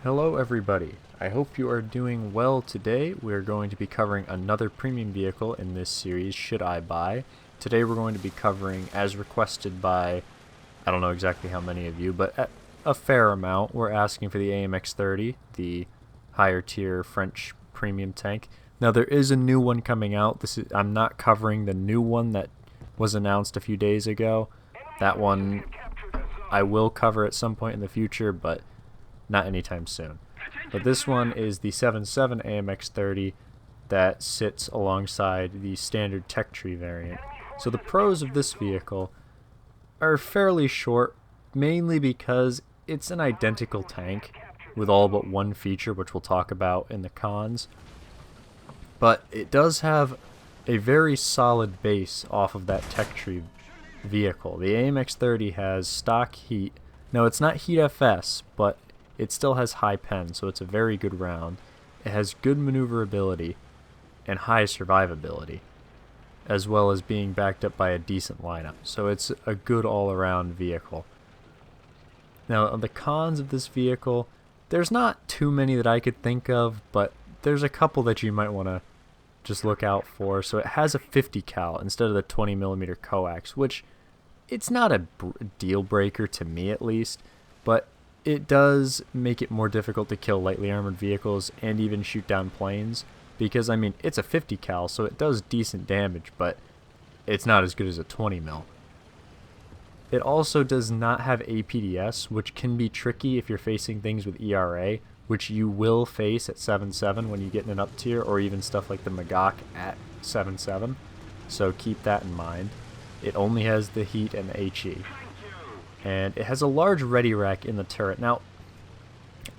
Hello everybody, I hope you are doing well today. We're going to be covering another premium vehicle in this series, Should I Buy? Today we're going to be covering, as requested by, I don't know exactly how many of you, but at a fair amount, we're asking for the AMX 30, the higher tier French premium tank. Now there is a new one coming out. I'm not covering the new one that was announced a few days ago. That one I will cover at some point in the future, but not anytime soon. But this one is the 7.7 AMX 30 that sits alongside the standard tech tree variant. So the pros of this vehicle are fairly short, mainly because it's an identical tank with all but one feature, which we'll talk about in the cons. But it does have a very solid base off of that tech tree vehicle. The AMX 30 has stock heat. Now it's not heat FS, but it still has high pen, so it's a very good round. It has good maneuverability and high survivability, as well as being backed up by a decent lineup. So it's a good all-around vehicle. Now, on the cons of this vehicle, there's not too many that I could think of, but there's a couple that you might want to just look out for. So it has a 50 cal instead of the 20mm coax, which it's not a deal breaker to me at least, but it does make it more difficult to kill lightly armored vehicles and even shoot down planes, because I mean it's a 50 cal, so it does decent damage, but it's not as good as a 20mm. It also does not have APDS, which can be tricky if you're facing things with ERA, which you will face at 7.7 when you get in an up tier, or even stuff like the Magok at 7.7, so keep that in mind. It only has the heat and the HE. And it has a large ready rack in the turret. Now,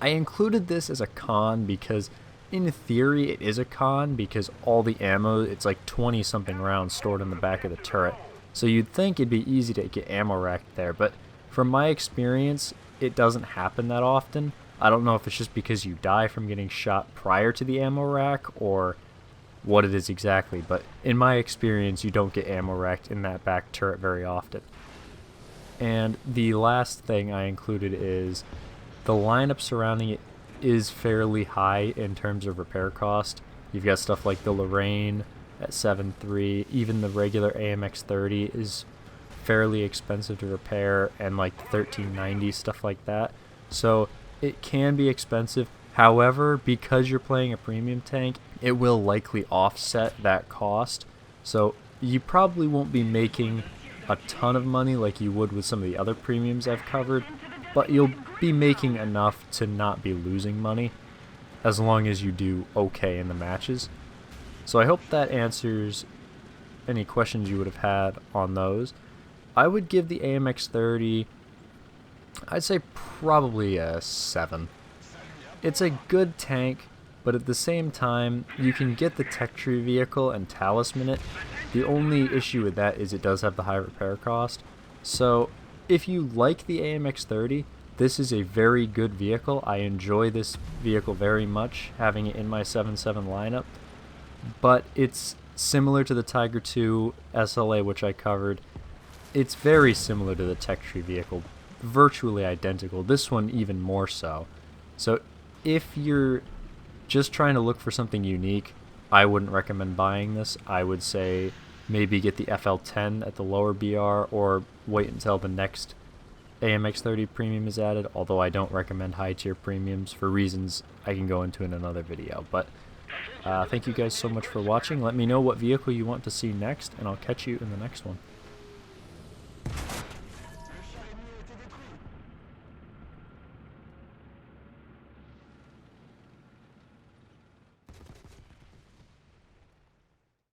I included this as a con because in theory it is a con, because all the ammo, it's like 20 something rounds stored in the back of the turret. So you'd think it'd be easy to get ammo racked there, but from my experience, it doesn't happen that often. I don't know if it's just because you die from getting shot prior to the ammo rack or what it is exactly, but in my experience, you don't get ammo racked in that back turret very often. And the last thing I included is the lineup surrounding it is fairly high in terms of repair cost. You've got stuff like the Lorraine at 7.3, even the regular AMX 30 is fairly expensive to repair, and like the 1390, stuff like that. So it can be expensive. However, because you're playing a premium tank, it will likely offset that cost. So you probably won't be making a ton of money like you would with some of the other premiums I've covered, but you'll be making enough to not be losing money as long as you do okay in the matches. So I hope that answers any questions you would have had on those. I would give the AMX 30, I'd say probably a 7. It's a good tank, but at the same time, you can get the tech tree vehicle and talisman it. The only issue with that is it does have the high repair cost. So if you like the AMX 30, this is a very good vehicle. I enjoy this vehicle very much, having it in my 7.7 lineup. But it's similar to the Tiger II SLA, which I covered. It's very similar to the tech tree vehicle, virtually identical. This one even more so. So if you're just trying to look for something unique, I wouldn't recommend buying this. I would say maybe get the FL10 at the lower BR, or wait until the next AMX 30 premium is added, although I don't recommend high tier premiums for reasons I can go into in another video. But thank you guys so much for watching. Let me know what vehicle you want to see next, and I'll catch you in the next one.